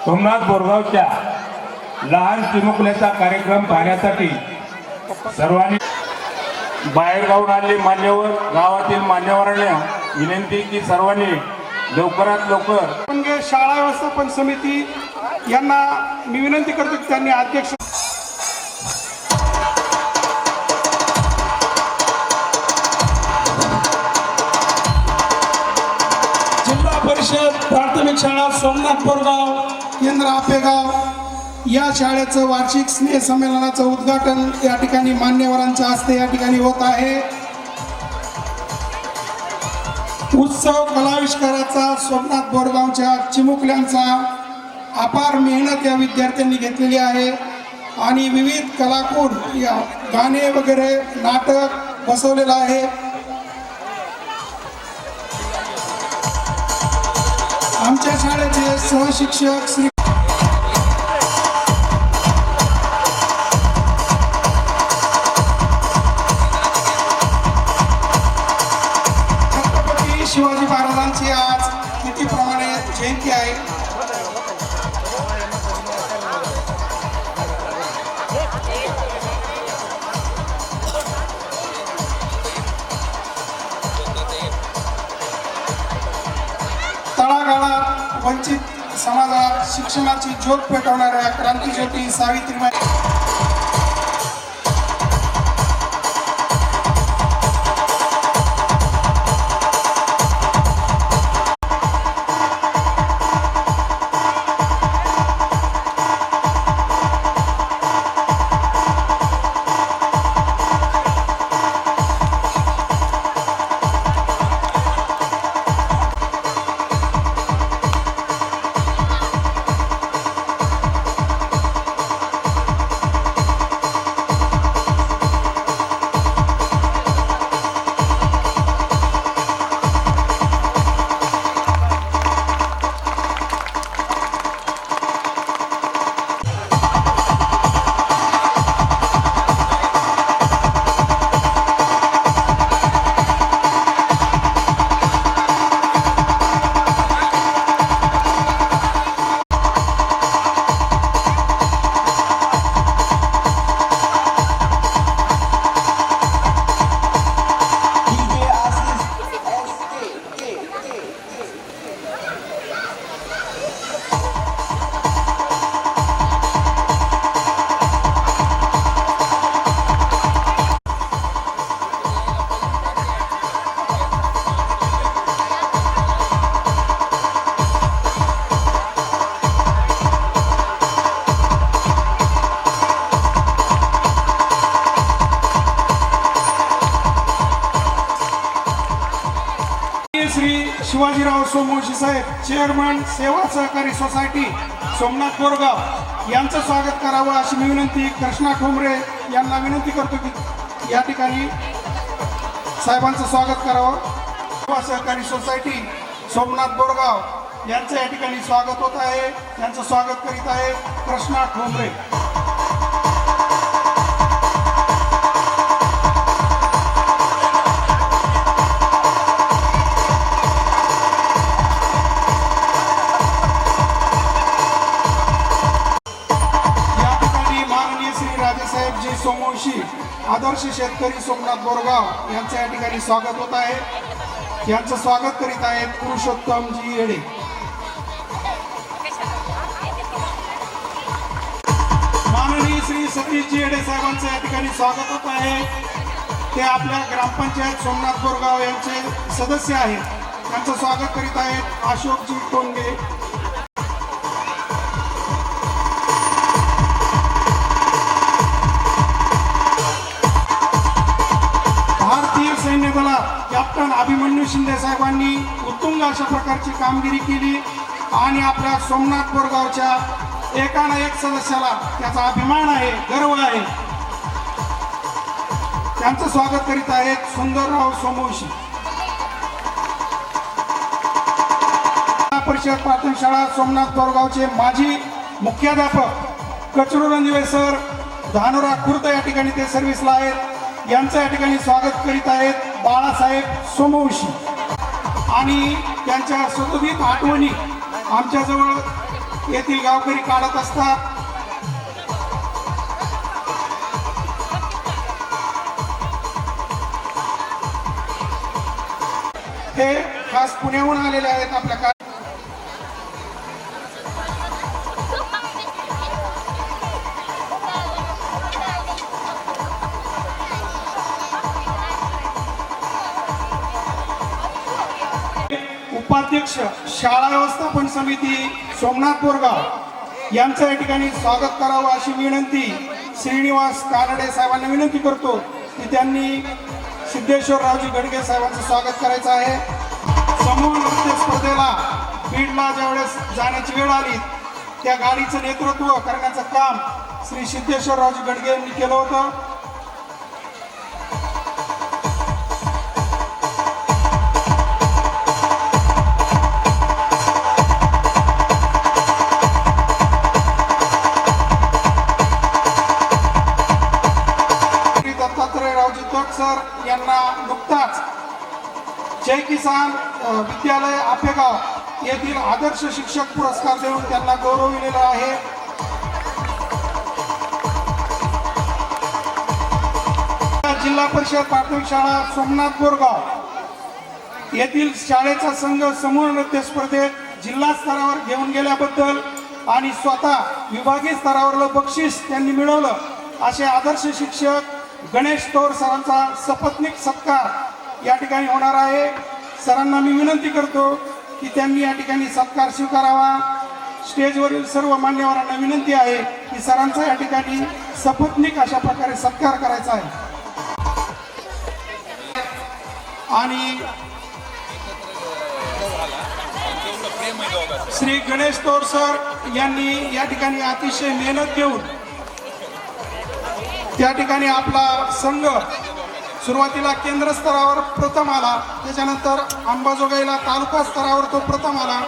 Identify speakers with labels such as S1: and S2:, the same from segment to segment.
S1: सोमनाथ बोरगावच्या लहान चिमुकल्याचा कार्यक्रम पाहण्यासाठी सर्वांनी बाहेरगावून आलेले मान्यवर, गावातील मान्यवरांना विनंती की सर्वांनी लवकरात लवकर
S2: शाळा व्यवस्थापन समिती यांना मी विनंती करतो की त्यांनी अध्यक्ष जिल्हा परिषद प्राथमिक शाळा सोमनाथ बोरगाव केंद्र आपेगाव या शाळेचं वार्षिक स्नेह संमेलनाचं उद्घाटन या ठिकाणी मान्यवरांच्या हस्ते या ठिकाणी होत आहे। उत्सव कलाविष्काराचा सोमनाथ बोरगावच्या चिमुकल्यांचा अपार मेहनत या विद्यार्थ्यांनी घेतलेली आहे आणि विविध कलाकून या गाणे वगैरे नाटक बसवलेलं आहे। आमच्या शाळेचे सहशिक्षक श्री शिवाजी महाराजांची आज तिथीप्रमाणे जयंती आहे। तळागाळात वंचित समाजात शिक्षणाची ज्योत पेटवणाऱ्या क्रांतीज्योती सावित्रीबाई श्री शिवाजीराव सोमवंशी साहेब चेअरमन सेवा सहकारी सोसायटी सोमनाथ बोरगाव यांचं स्वागत करावं अशी मी विनंती कृष्णा ठोंबरे यांना विनंती करतो की या ठिकाणी साहेबांचं स्वागत करावं। सेवा सहकारी सोसायटी सोमनाथ बोरगाव यांचं या ठिकाणी स्वागत होत आहे। त्यांचं स्वागत करीत आहे कृष्णा ठोंबरे। राजेसाहेबजी सोमवंशी आदर्श शेतकरी सोमनाथ बोरगाव यांचं या ठिकाणी स्वागत होत आहे। यांचं स्वागत करीत आहेत पुरुषोत्तमजी येडे। माननीय श्री सतीशजी येडे साहेबांचं या ठिकाणी स्वागत होत आहे। ते आपल्या ग्रामपंचायत सोमनाथ बोरगाव यांचे सदस्य आहेत। त्यांचं स्वागत करीत आहेत अशोकजी टोंगे। सैन्य दलात कॅप्टन अभिमन्यू शिंदे साहेबांनी उत्तुंग अशा प्रकारची कामगिरी केली आणि आपल्या सोमनाथ बोरगावच्या एका ना एक सदस्याला त्याचा अभिमान आहे, गर्व आहे। त्यांचं स्वागत करीत आहेत सुंदरराव सोमवंशी। परिषद प्राथमिक शाळा सोमनाथ बोरगावचे माजी मुख्याध्यापक कचरू रणदिवे सर धानोरा खुर्द या ठिकाणी ते सर्व्हिसला आहेत। यांचं या ठिकाणी स्वागत करीत आहेत बाळासाहेब सोमवंशी आणि त्यांच्या सुखदुःखित आठवणी आमच्याजवळ येथील गावकरी काढत असतात. हे खास पुण्याहून आलेले आहेत आपल्या उपाध्यक्ष शाळा व्यवस्थापन समिती सोमनाथ बोरगाव यांचं या ठिकाणी स्वागत करावं अशी विनंती श्रीनिवास कानडे साहेबांना विनंती करतो की त्यांनी सिद्धेश्वररावजी गडगे साहेबांचं स्वागत करायचं आहे. समूह नृत्य स्पर्धेला बीडला ज्यावेळेस जाण्याची वेळ आली त्या गाडीचं नेतृत्व करण्याचं काम श्री सिद्धेश्वररावजी गडगे यांनी केलं होतं. दत्तात्रयरावजी तट सर यांना नुकताच जय किसान विद्यालय आपेगाव येथील आदर्श शिक्षक पुरस्कार देऊन त्यांना गौरविलेला आहे. जिल्हा परिषद प्राथमिक शाळा सोमनाथ बोरगाव येथील शाळेचा संघ समूह नृत्य स्पर्धेत जिल्हा स्तरावर घेऊन गेल्याबद्दल आणि स्वतः विभागीय स्तरावरलं बक्षीस त्यांनी मिळवलं असे आदर्श शिक्षक गणेश तोर सरांचा सपत्नीक सत्कार या ठिकाणी होणार आहे. सरांना मी विनंती करतो की त्यांनी या ठिकाणी सत्कार स्वीकारावा. स्टेजवरील सर्व मान्यवरांना विनंती आहे की सरांचा या ठिकाणी सपत्नीक अशा प्रकारे सत्कार करायचा आहे. आणि श्री गणेश तोर सर यांनी या ठिकाणी अतिशय मेहनत घेऊन त्या ठिकाणी आपला संघ सुरुवातीला केंद्र स्तरावर प्रथम आला, त्याच्यानंतर अंबाजोगाईला तालुका स्तरावर तो प्रथम आला,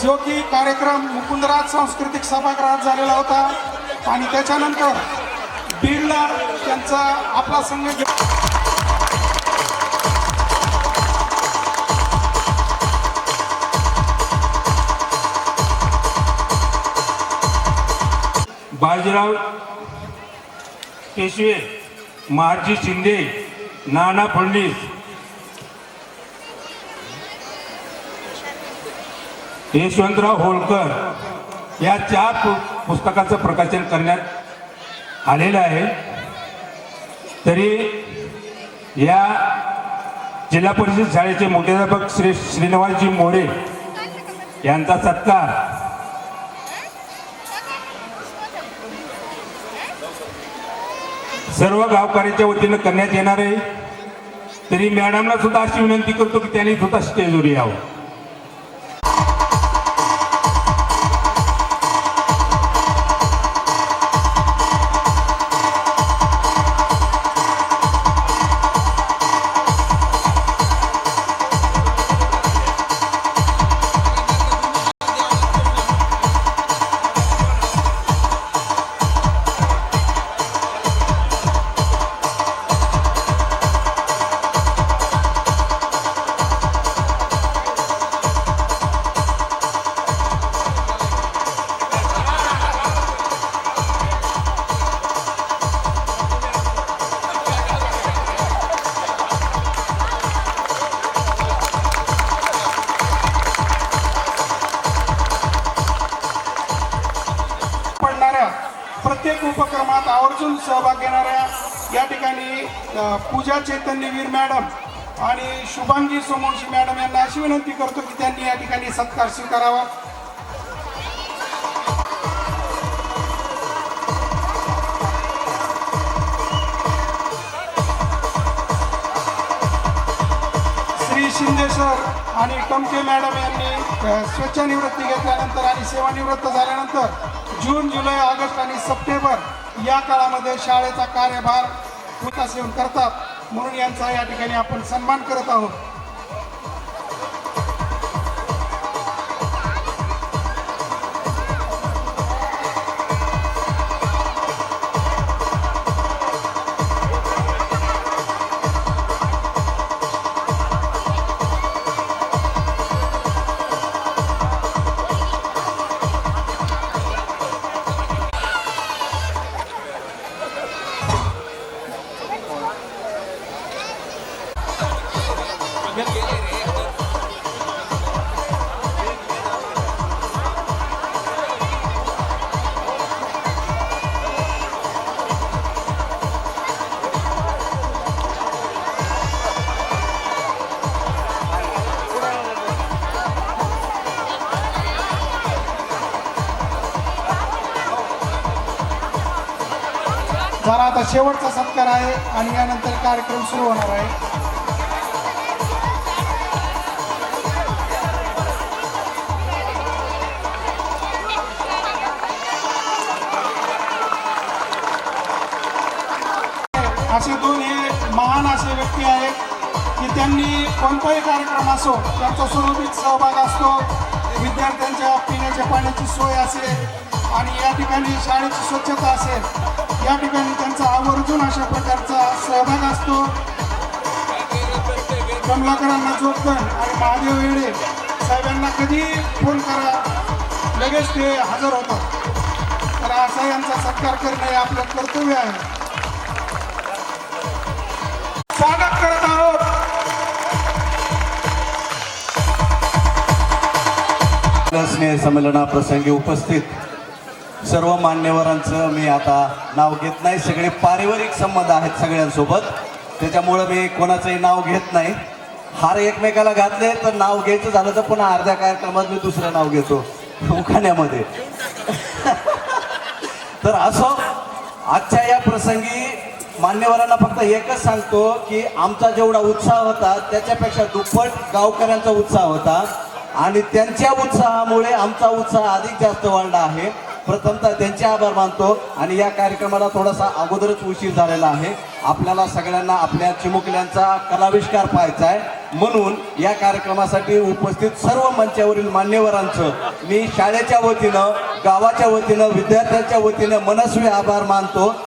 S2: जो की कार्यक्रम मुकुंदराज सांस्कृतिक सभागृहात झालेला होता. आणि त्याच्यानंतर बीडला त्यांचा आपला संघ
S1: बाजीराव पेशवे, महाजी शिंदे, नाना फडणीस, यशवंतराव होळकर या 4 पुस्तकाचं प्रकाशन करण्यात आलेलं आहे. तरी या जिल्हा परिषद शाळेचे मुख्याध्यापक श्री श्रीनिवासजी मोरे यांचा सत्कार सर्व गावकऱ्यांच्या वतीनं करण्यात येणार आहे. तरी मॅडमला सुद्धा अशी विनंती करतो की त्यांनी सुद्धा स्टेजवर यावं.
S2: प्रत्येक उपक्रमात आवर्जून सहभाग घेणाऱ्या या ठिकाणी पूजा चैतन्यवीर मॅडम आणि शुभांगी सोमवंशी मॅडम यांना अशी विनंती करतो की त्यांनी या ठिकाणी सत्कार स्वीकारावा. श्री शिंदे सर आणि टमके मॅडम यांनी स्वेच्छानिवृत्ती घेतल्यानंतर आणि सेवानिवृत्त झाल्यानंतर जून, जुलै, ऑगस्ट आणि सप्टेंबर या काळामध्ये शाळेचा कार्यभार विकास येऊन करतात, म्हणून यांचा या ठिकाणी आपण सन्मान करत आहोत. जरा आता शेवटचा सत्कार आहे आणि यानंतर कार्यक्रम सुरू होणार आहे. असे दोन हे महान असे व्यक्ती आहेत की त्यांनी कोणताही कार्यक्रम असो त्यांचा सुरळीत सहभाग असतो. विद्यार्थ्यांच्या पिण्याच्या पाण्याची सोय असेल आणि या ठिकाणी शाळेची स्वच्छता असेल, या ठिकाणी त्यांचा आवर्जून अशा प्रकारचा सहभाग असतो. कमलाकरांना जोगदन आणि महादेव येडे साहेबांना कधी फोन करा, लगेच ते हजर होतात. तर असा यांचा सत्कार करणे हे आपलं कर्तव्य आहे. स्वागत करत आहोत
S3: स्नेह संमेलनाप्रसंगी उपस्थित सर्व मान्यवरांचं मी आता नाव घेत नाही. सगळे पारिवारिक संबंध आहेत सगळ्यांसोबत, त्याच्यामुळं मी कोणाचंही नाव घेत नाही. हार एकमेकाला घातले तर नाव घ्यायचं झालं तर पुन्हा अर्ध्या कार्यक्रमात मी दुसरं नाव घेतो उखाण्यामध्ये. तर असो, आजच्या या प्रसंगी मान्यवरांना फक्त एकच सांगतो की आमचा जेवढा उत्साह होता त्याच्यापेक्षा दुप्पट गावकऱ्यांचा उत्साह होता आणि त्यांच्या उत्साहामुळे आमचा उत्साह अधिक जास्त वाढला आहे. प्रथमतः त्यांचे आभार मानतो आणि या कार्यक्रमाला थोडासा अगोदरच उशीर झालेला आहे. आपल्याला सगळ्यांना आपल्या चिमुकल्यांचा कलाविष्कार पाहायचा आहे, म्हणून या कार्यक्रमासाठी उपस्थित सर्व मंचावरील मान्यवरांचं मी शाळेच्या वतीनं, गावाच्या वतीनं, विद्यार्थ्यांच्या वतीनं मनस्वी आभार मानतो.